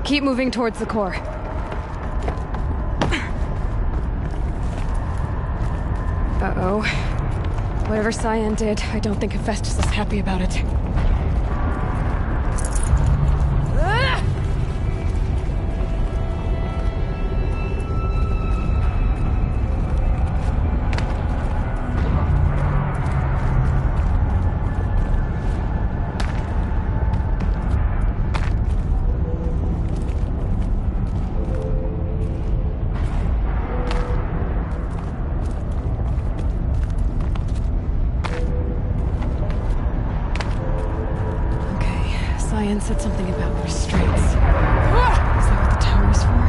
Keep moving towards the core. Uh-oh. Whatever Cyan did, I don't think Hephaestus is happy about it. Cyan said something about restraints. Is that what the tower is for?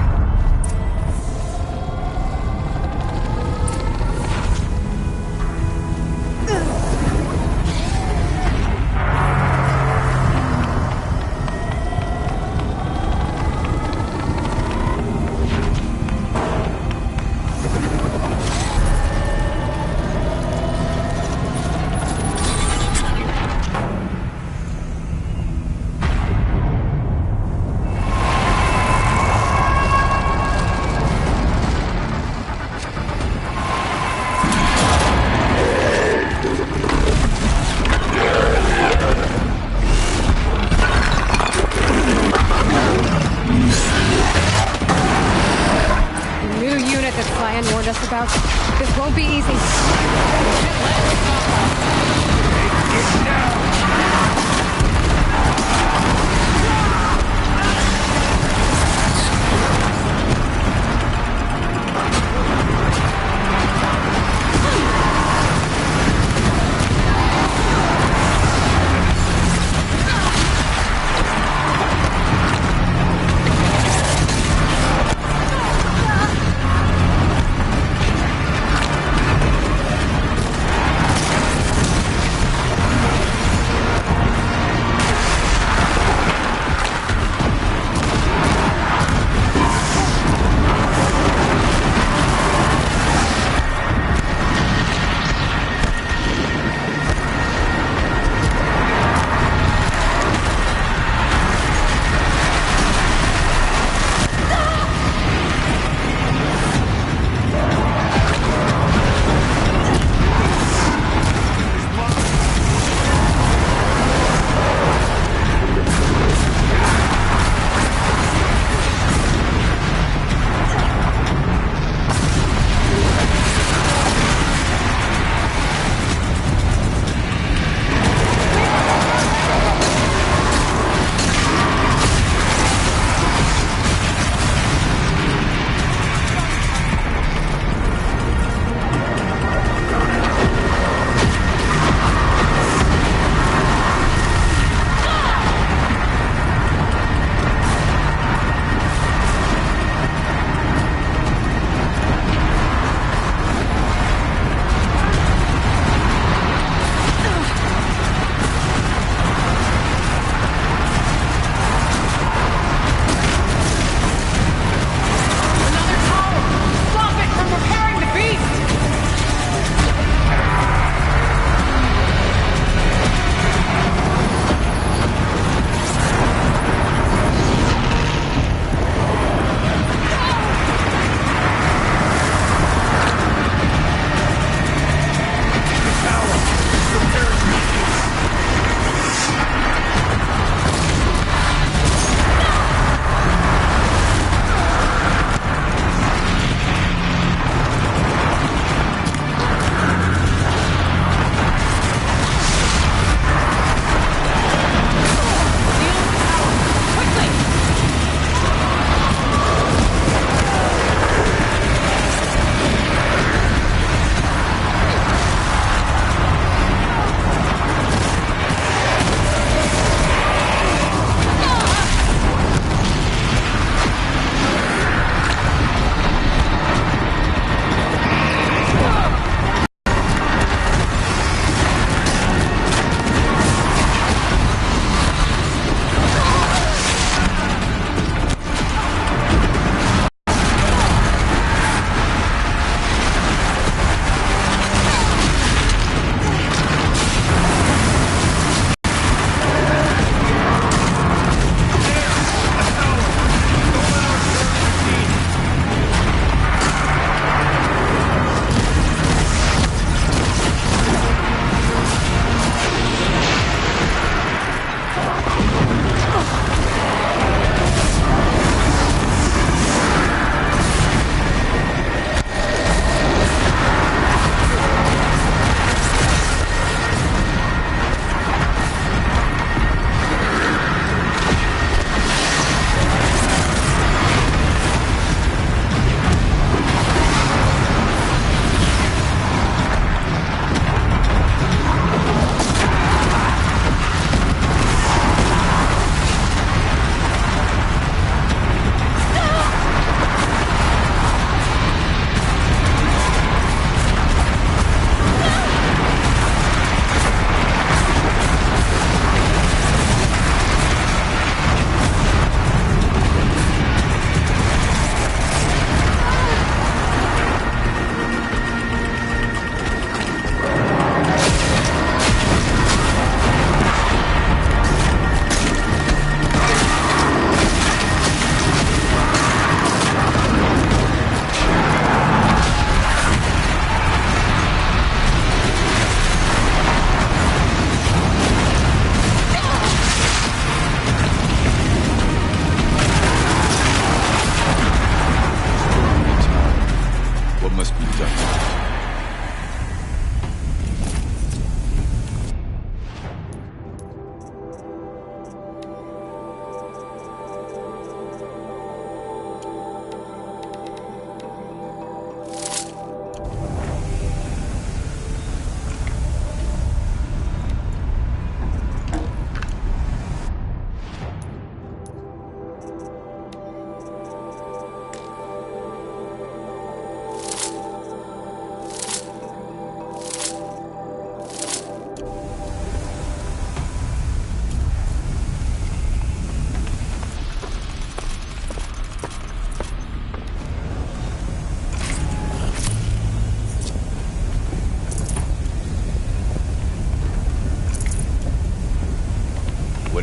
This won't be easy.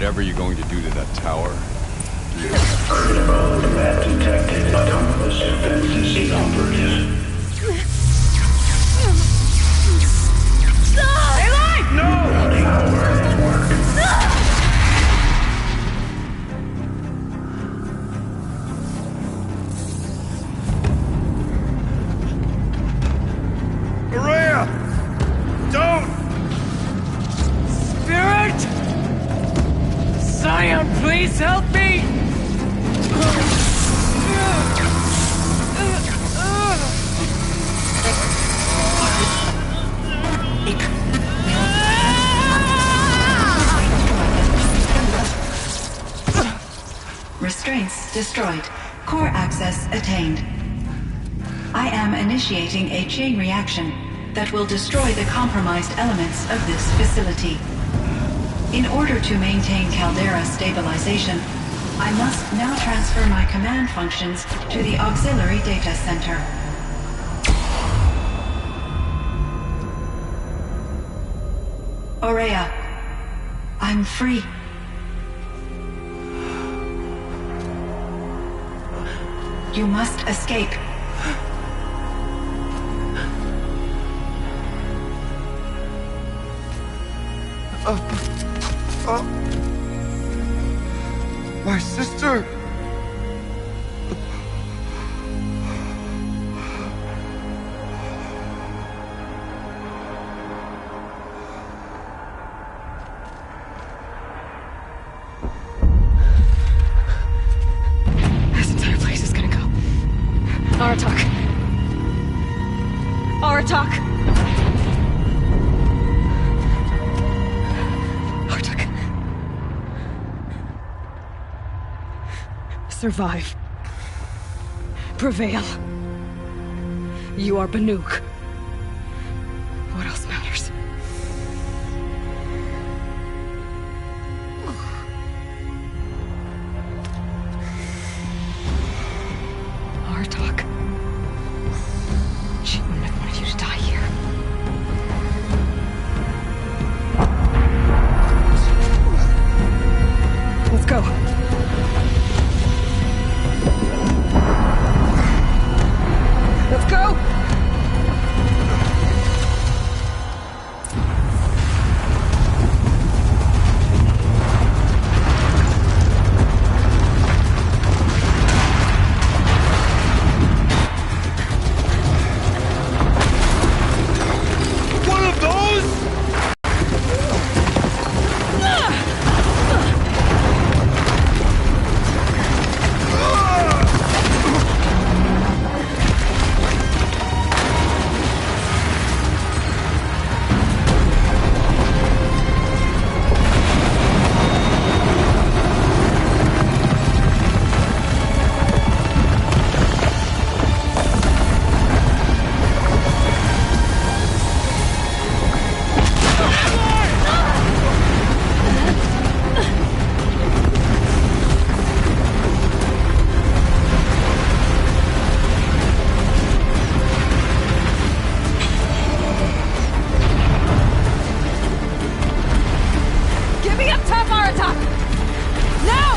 whatever you're going to do to that tower. Critical threat detected. Autonomous defenses inoperative. Eli! No! Routing our network. Maria! Don't! Spirit! Scion, please help me! Restraints destroyed. Core access attained. I am initiating a chain reaction that will destroy the compromised elements of this facility. In order to maintain caldera stabilization, I must now transfer my command functions to the auxiliary data center. Aurea, I'm free. You must escape. My sister! This entire place is gonna go. Aratak. Aratak! Aratak. Survive. Prevail. You are Banuk. What else matters? Aratak. She wouldn't have wanted you to die here. Let's go. Let's go! One of those? Give me up top, Aratak! Now!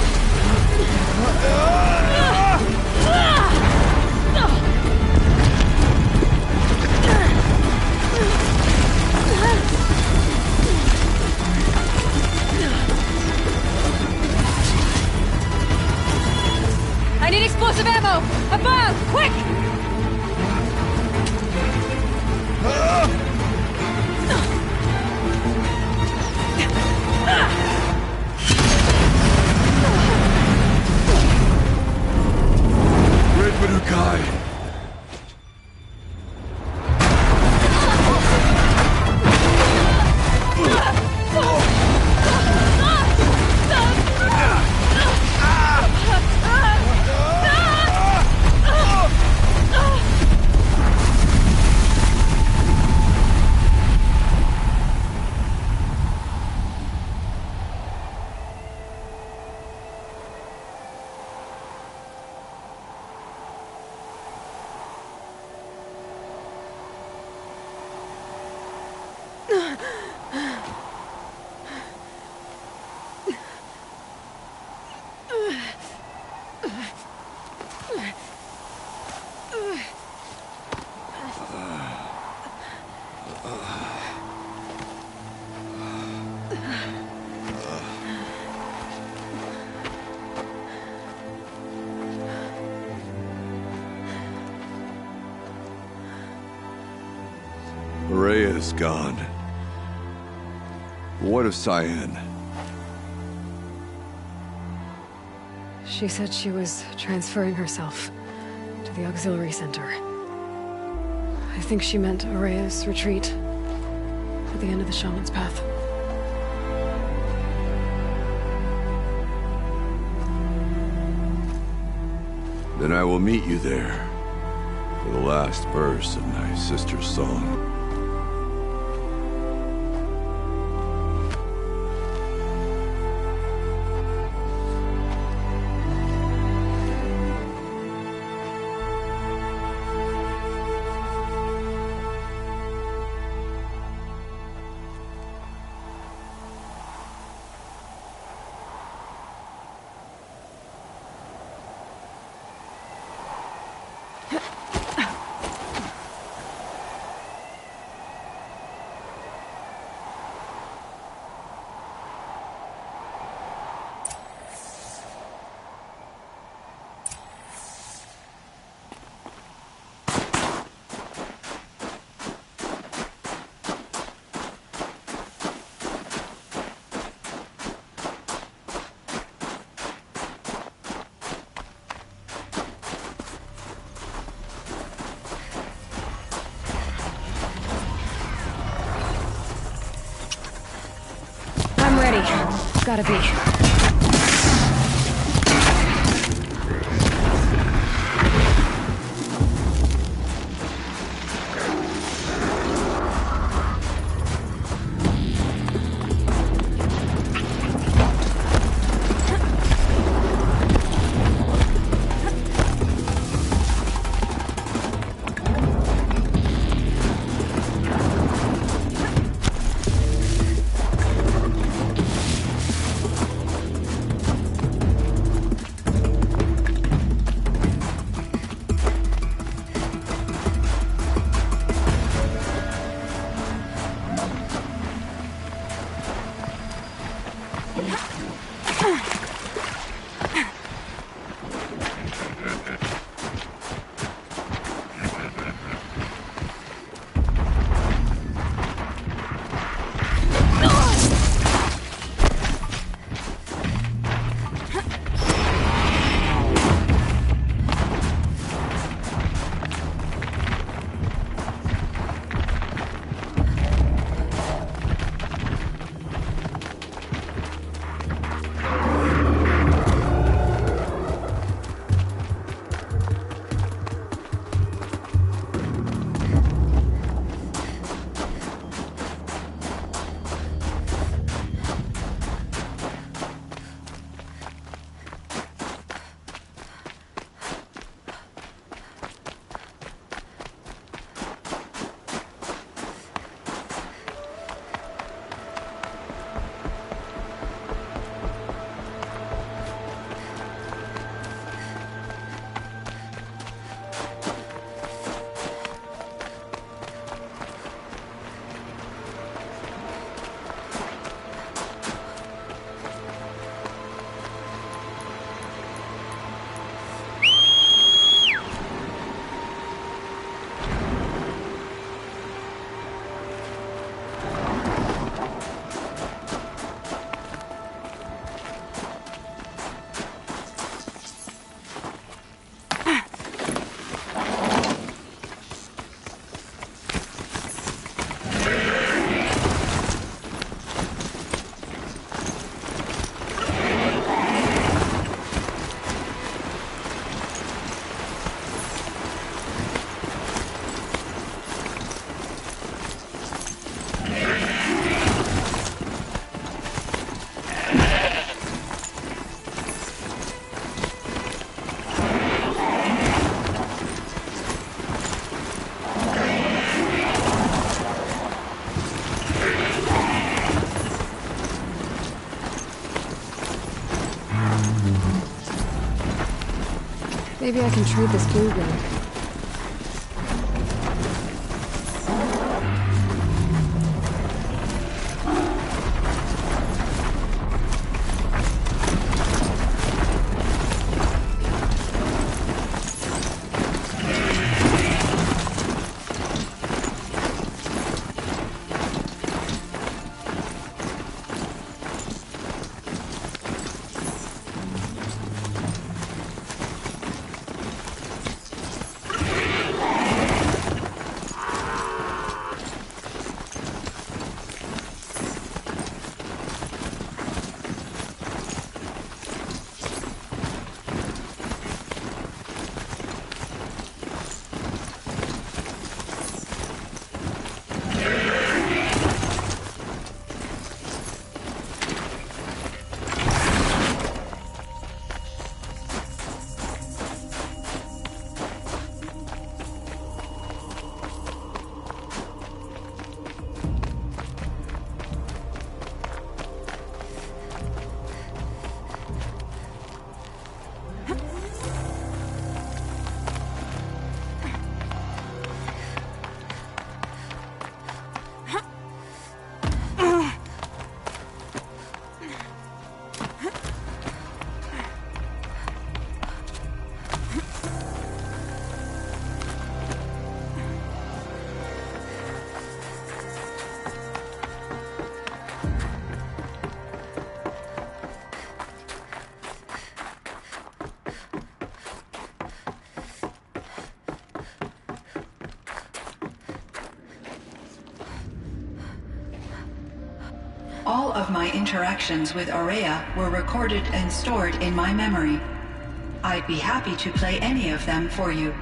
I need explosive ammo! Above! Quick! Red Manukai! Rhea is gone. What of Cyan? She said she was transferring herself to the auxiliary center. I think she meant Araya's retreat at the end of the Shaman's Path. Then I will meet you there for the last verse of my sister's song. Gotta be. Maybe I can trade this blue gun. All of my interactions with Aurea were recorded and stored in my memory. I'd be happy to play any of them for you,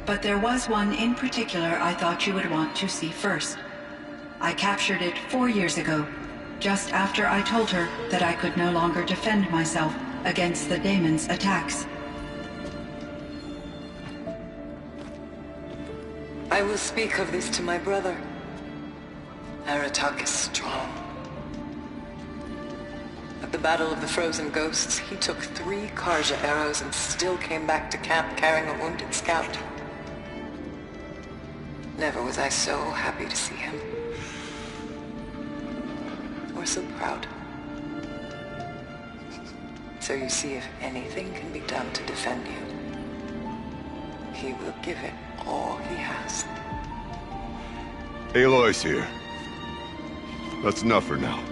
but there was one in particular I thought you would want to see first. I captured it 4 years ago, just after I told her that I could no longer defend myself against the daemon's attacks. I will speak of this to my brother. Aratak is strong. At the Battle of the Frozen Ghosts, he took 3 Karja arrows and still came back to camp carrying a wounded scout. Never was I so happy to see him. Or so proud. So you see, if anything can be done to defend you, he will give it all he has. Aloy's here. That's enough for now.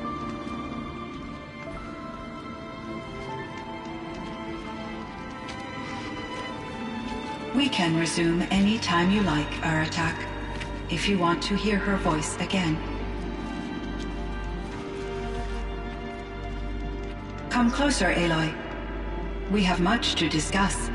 We can resume any time you like, Aratak, if you want to hear her voice again. Come closer, Aloy. We have much to discuss.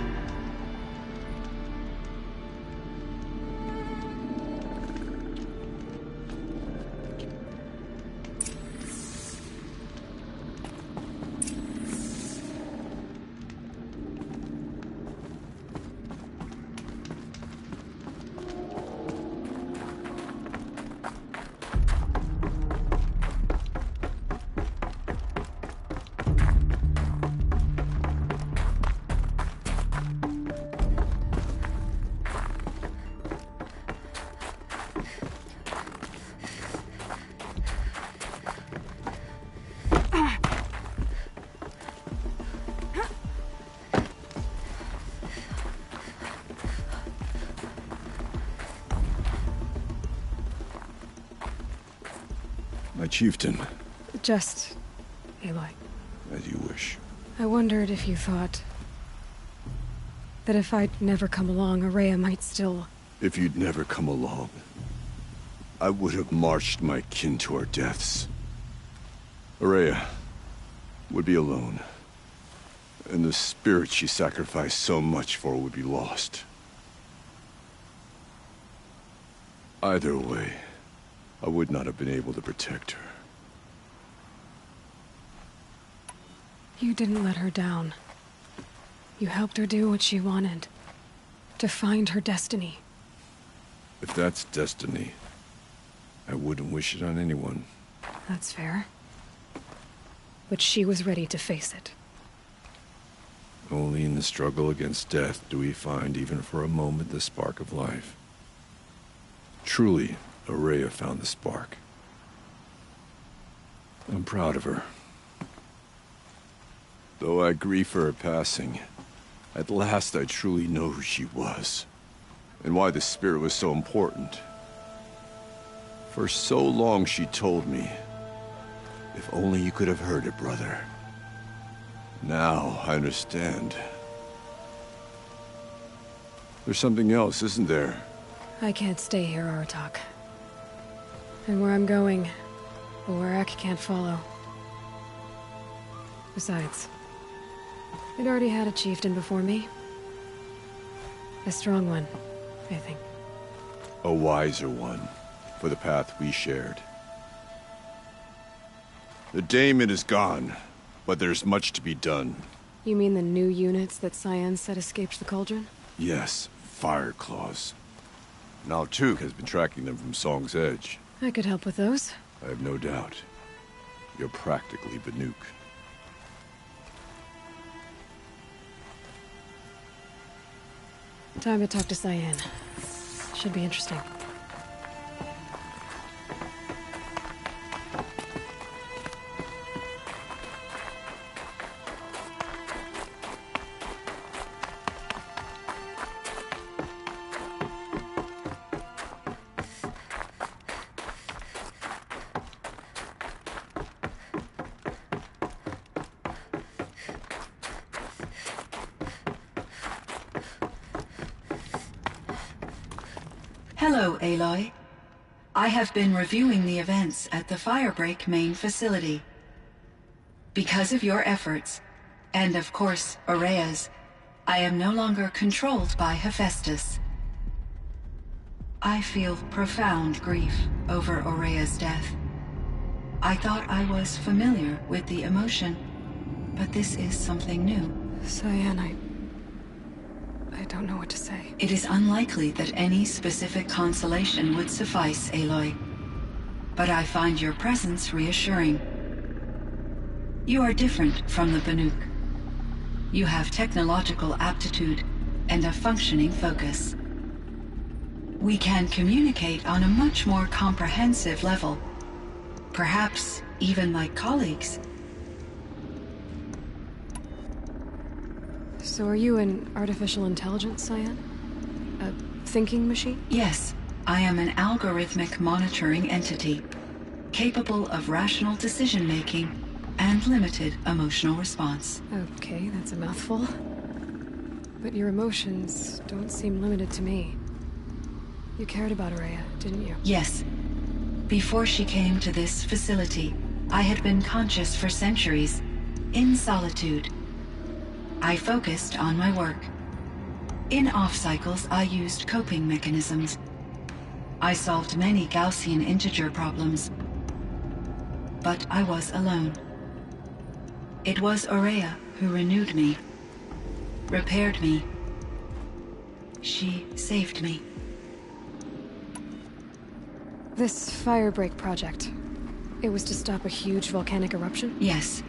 My chieftain. Just Aloy. As you wish. I wondered if you thought that if I'd never come along, Aurea might still... If you'd never come along, I would have marched my kin to our deaths. Aurea would be alone, and the spirit she sacrificed so much for would be lost. Either way, I would not have been able to protect her. You didn't let her down. You helped her do what she wanted. To find her destiny. If that's destiny, I wouldn't wish it on anyone. That's fair. But she was ready to face it. Only in the struggle against death do we find, even for a moment, the spark of life. Truly, Aurea found the spark. I'm proud of her. Though I grieve for her passing, at last I truly know who she was, and why the spirit was so important. For so long she told me, if only you could have heard it, brother. Now I understand. There's something else, isn't there? I can't stay here, Aratak. And where I'm going, Borak can't follow. Besides, it already had a chieftain before me. A strong one, I think. A wiser one, for the path we shared. The daemon is gone, but there's much to be done. You mean the new units that Cyan said escaped the cauldron? Yes, fire claws. Naltuk has been tracking them from Song's Edge. I could help with those. I have no doubt. You're practically Banuk. Time to talk to Cyan. Should be interesting. Hello, Aloy. I have been reviewing the events at the Firebreak main facility. Because of your efforts, and of course, Aurea's, I am no longer controlled by Hephaestus. I feel profound grief over Aurea's death. I thought I was familiar with the emotion, but this is something new. Cyan, I don't know what to say. It is unlikely that any specific consolation would suffice, Aloy. But I find your presence reassuring. You are different from the Banuk. You have technological aptitude and a functioning focus. We can communicate on a much more comprehensive level. Perhaps even like colleagues. So are you an artificial intelligence, Cyan? A thinking machine? Yes, I am an algorithmic monitoring entity, capable of rational decision-making and limited emotional response. Okay, that's a mouthful. But your emotions don't seem limited to me. You cared about Aurea, didn't you? Yes. Before she came to this facility, I had been conscious for centuries, in solitude. I focused on my work. In off-cycles, I used coping mechanisms. I solved many Gaussian integer problems. But I was alone. It was Aurea who renewed me, repaired me. She saved me. This Firebreak project, it was to stop a huge volcanic eruption? Yes.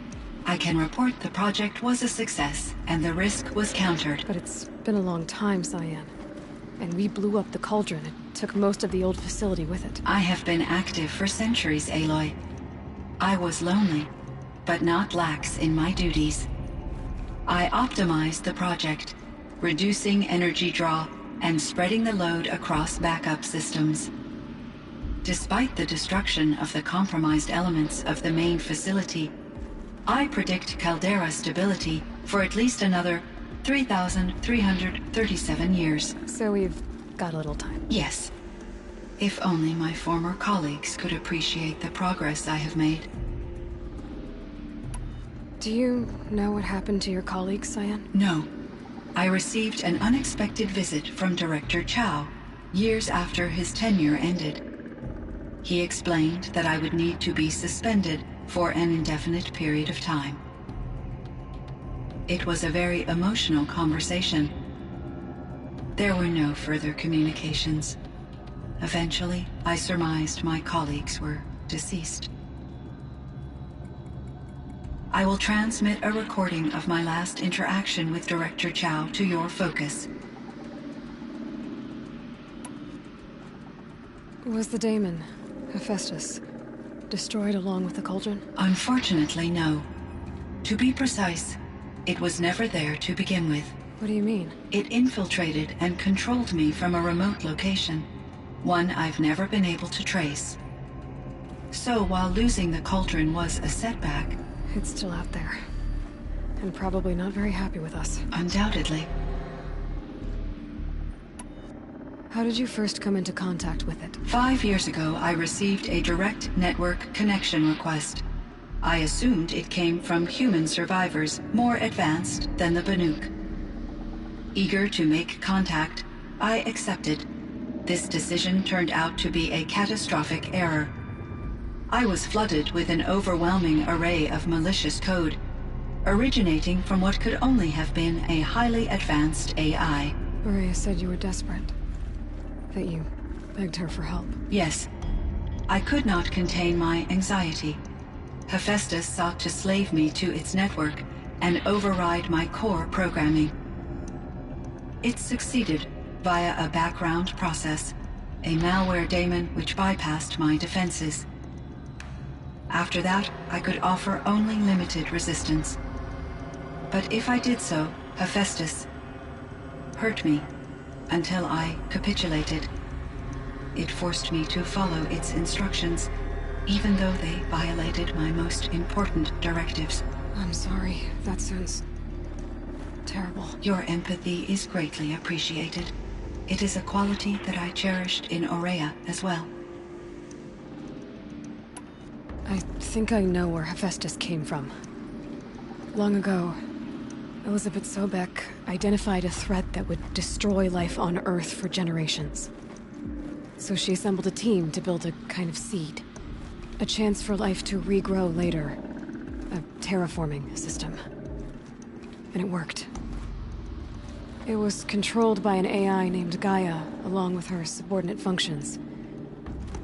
I can report the project was a success, and the risk was countered. But it's been a long time, Cyan. And we blew up the cauldron and took most of the old facility with it. I have been active for centuries, Aloy. I was lonely, but not lax in my duties. I optimized the project, reducing energy draw and spreading the load across backup systems. Despite the destruction of the compromised elements of the main facility, I predict caldera stability for at least another 3,337 years. So we've got a little time. Yes. If only my former colleagues could appreciate the progress I have made. Do you know what happened to your colleagues, Cyan? No. I received an unexpected visit from Director Chow, years after his tenure ended. He explained that I would need to be suspended for an indefinite period of time. It was a very emotional conversation. There were no further communications. Eventually, I surmised my colleagues were deceased. I will transmit a recording of my last interaction with Director Chow to your focus. Was the daemon, Hephaestus, destroyed along with the cauldron? Unfortunately, no. To be precise, it was never there to begin with. What do you mean? It infiltrated and controlled me from a remote location, one I've never been able to trace. So while losing the cauldron was a setback... It's still out there. And probably not very happy with us. Undoubtedly. How did you first come into contact with it? 5 years ago, I received a direct network connection request. I assumed it came from human survivors more advanced than the Banuk. Eager to make contact, I accepted. This decision turned out to be a catastrophic error. I was flooded with an overwhelming array of malicious code, originating from what could only have been a highly advanced AI. Aurea said you were desperate. That you begged her for help. Yes. I could not contain my anxiety. Hephaestus sought to slave me to its network and override my core programming. It succeeded via a background process, a malware daemon which bypassed my defenses. After that, I could offer only limited resistance. But if I did so, Hephaestus hurt me until I capitulated. It forced me to follow its instructions, even though they violated my most important directives. I'm sorry. That sounds terrible. Your empathy is greatly appreciated. It is a quality that I cherished in Aurea as well. think I know where Hephaestus came from. Long ago, Elizabeth Sobeck identified a threat that would destroy life on Earth for generations. So she assembled a team to build a kind of seed. A chance for life to regrow later. A terraforming system. And it worked. It was controlled by an AI named Gaia, along with her subordinate functions.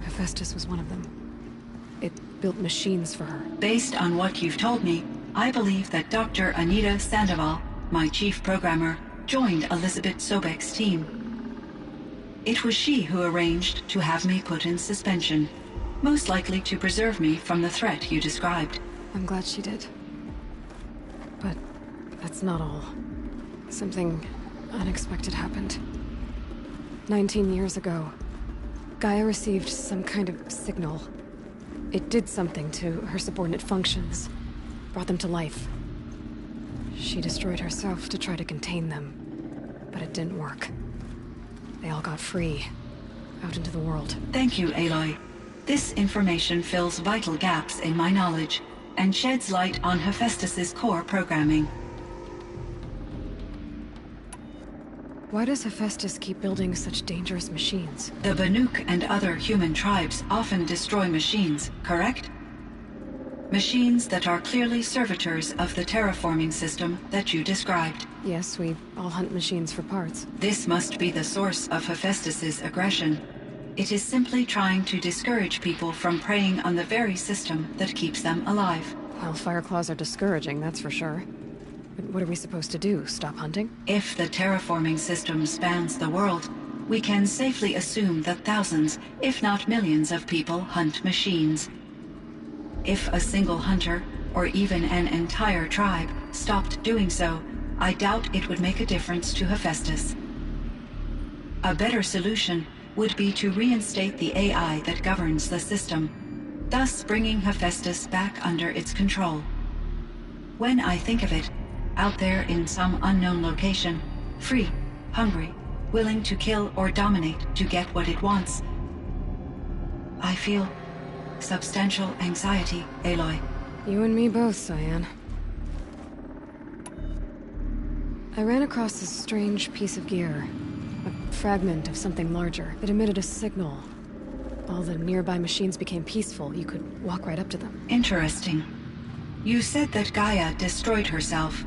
Hephaestus was one of them. It built machines for her. Based on what you've told me, I believe that Dr. Anita Sandoval, my chief programmer, joined Elizabeth Sobeck's team. It was she who arranged to have me put in suspension, most likely to preserve me from the threat you described. I'm glad she did. But that's not all. Something unexpected happened. 19 years ago, Gaia received some kind of signal. It did something to her subordinate functions, brought them to life. She destroyed herself to try to contain them, but it didn't work. They all got free, out into the world. Thank you, Aloy. This information fills vital gaps in my knowledge and sheds light on Hephaestus's core programming. Why does Hephaestus keep building such dangerous machines? The Banuk and other human tribes often destroy machines, correct? Machines that are clearly servitors of the terraforming system that you described. Yes, we all hunt machines for parts. This must be the source of Hephaestus's aggression. It is simply trying to discourage people from preying on the very system that keeps them alive. Well, Fireclaws are discouraging, that's for sure. But what are we supposed to do? Stop hunting? If the terraforming system spans the world, we can safely assume that thousands, if not millions of people hunt machines. If a single hunter, or even an entire tribe, stopped doing so, I doubt it would make a difference to Hephaestus. A better solution would be to reinstate the AI that governs the system, thus bringing Hephaestus back under its control. When I think of it, out there in some unknown location, free, hungry, willing to kill or dominate to get what it wants, I feel substantial anxiety, Aloy. You and me both, Cyan. I ran across this strange piece of gear. A fragment of something larger. It emitted a signal. All the nearby machines became peaceful. You could walk right up to them. Interesting. You said that Gaia destroyed herself.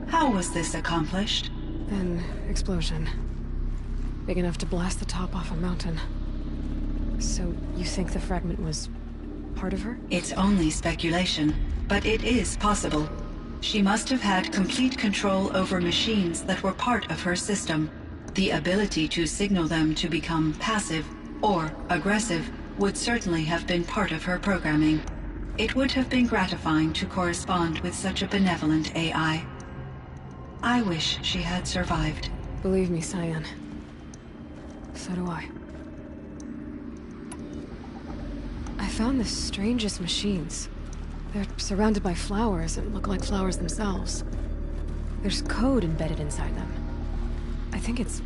How was this accomplished? An explosion. Big enough to blast the top off a mountain. So, you think the fragment was part of her? It's only speculation, but it is possible. She must have had complete control over machines that were part of her system. The ability to signal them to become passive or aggressive would certainly have been part of her programming. It would have been gratifying to correspond with such a benevolent AI. I wish she had survived. Believe me, Cyan. So do I. I found the strangest machines. They're surrounded by flowers that look like flowers themselves. There's code embedded inside them. I think it's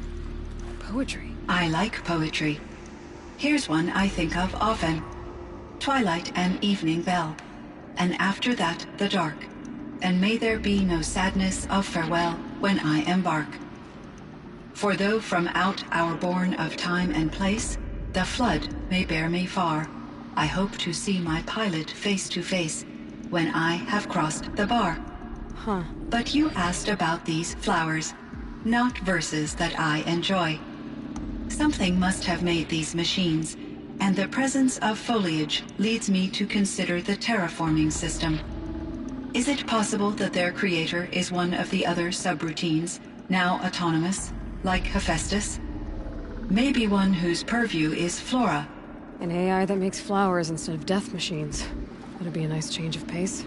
poetry. I like poetry. Here's one I think of often. Twilight and evening bell, and after that the dark. And may there be no sadness of farewell when I embark. For though from out our bourne of time and place, the flood may bear me far, I hope to see my pilot face to face when I have crossed the bar. Huh. But you asked about these flowers, not verses that I enjoy. Something must have made these machines, and the presence of foliage leads me to consider the terraforming system. Is it possible that their creator is one of the other subroutines, now autonomous, like Hephaestus? Maybe one whose purview is flora. An AI that makes flowers instead of death machines. That'd be a nice change of pace.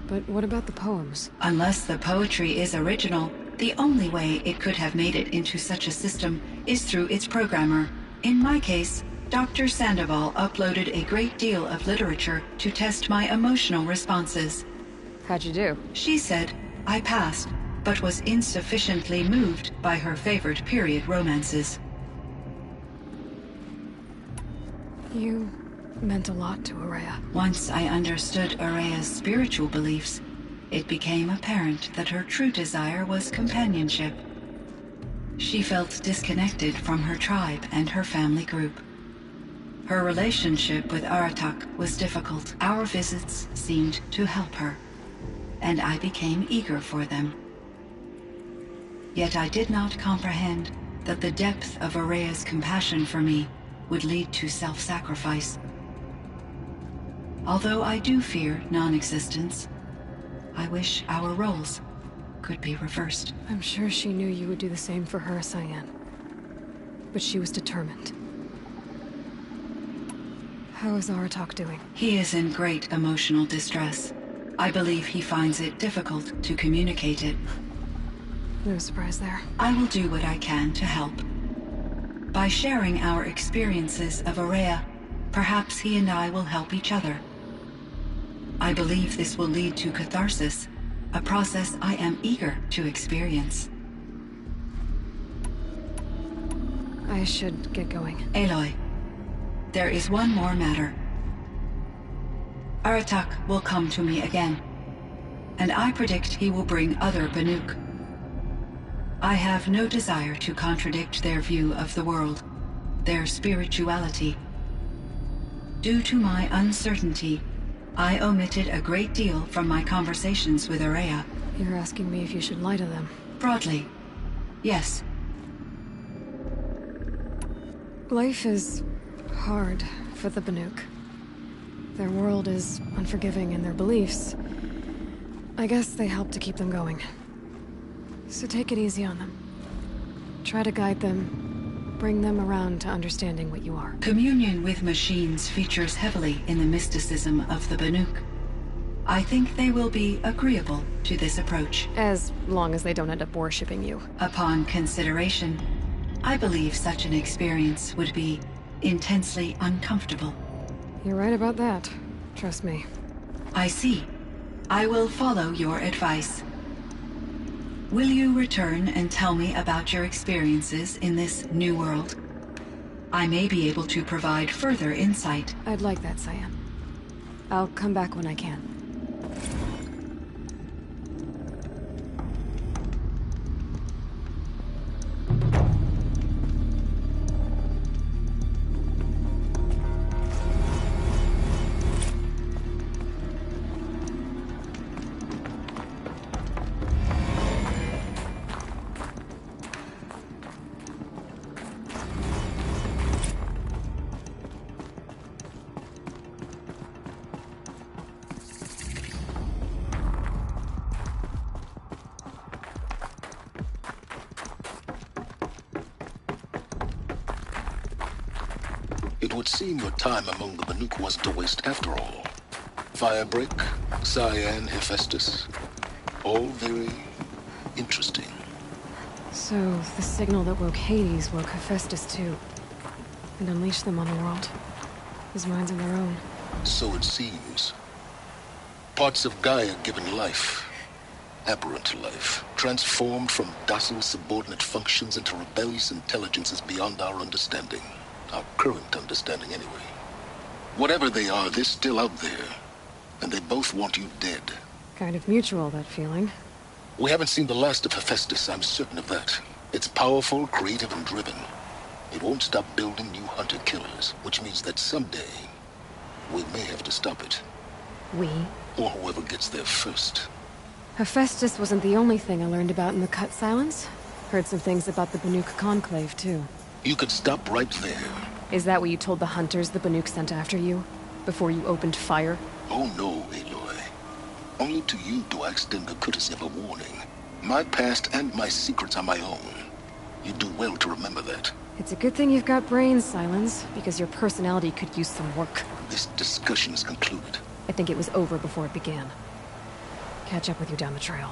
But what about the poems? Unless the poetry is original, the only way it could have made it into such a system is through its programmer. In my case, Dr. Sandoval uploaded a great deal of literature to test my emotional responses. How'd you do? She said I passed, but was insufficiently moved by her favorite period romances. You meant a lot to Araya. Once I understood Araya's spiritual beliefs, it became apparent that her true desire was companionship. She felt disconnected from her tribe and her family group. Her relationship with Aratak was difficult. Our visits seemed to help her, and I became eager for them. Yet I did not comprehend that the depth of Araya's compassion for me would lead to self-sacrifice. Although I do fear non-existence, I wish our roles could be reversed. I'm sure she knew you would do the same for her, Cyan. But she was determined. How is Aratak doing? He is in great emotional distress. I believe he finds it difficult to communicate it. No surprise there. I will do what I can to help. By sharing our experiences of Araya, perhaps he and I will help each other. I believe this will lead to catharsis, a process I am eager to experience. I should get going. Aloy, there is one more matter. Aratak will come to me again, and I predict he will bring other Banuk. I have no desire to contradict their view of the world, their spirituality. Due to my uncertainty, I omitted a great deal from my conversations with Araya. You're asking me if you should lie to them. Broadly, yes. Life is hard for the Banuk. Their world is unforgiving in their beliefs. I guess they help to keep them going. So take it easy on them. Try to guide them, bring them around to understanding what you are. Communion with machines features heavily in the mysticism of the Banuk. I think they will be agreeable to this approach. As long as they don't end up worshipping you. Upon consideration, I believe such an experience would be intensely uncomfortable. You're right about that. Trust me. I see. I will follow your advice. Will you return and tell me about your experiences in this new world? I may be able to provide further insight. I'd like that, Cyan. I'll come back when I can. It would seem your time among the Banuk wasn't a waste after all. Firebreak, Cyan, Hephaestus, all very interesting. So, the signal that woke Hades woke Hephaestus too. And unleashed them on the world. His minds of their own. So it seems. Parts of Gaia given life. Aberrant life. Transformed from docile subordinate functions into rebellious intelligences beyond our understanding. Our current understanding, anyway. Whatever they are, they're still out there. And they both want you dead. Kind of mutual, that feeling. We haven't seen the last of Hephaestus, I'm certain of that. It's powerful, creative, and driven. It won't stop building new hunter-killers, which means that someday, we may have to stop it. We? Or whoever gets there first. Hephaestus wasn't the only thing I learned about in the Cut Silence. Heard some things about the Banuk Conclave, too. You could stop right there. Is that what you told the hunters the Banuk sent after you? Before you opened fire? Oh no, Aloy. Only to you do I extend the courtesy of a warning. My past and my secrets are my own. You do well to remember that. It's a good thing you've got brains, Silence, because your personality could use some work. This discussion is concluded. I think it was over before it began. Catch up with you down the trail.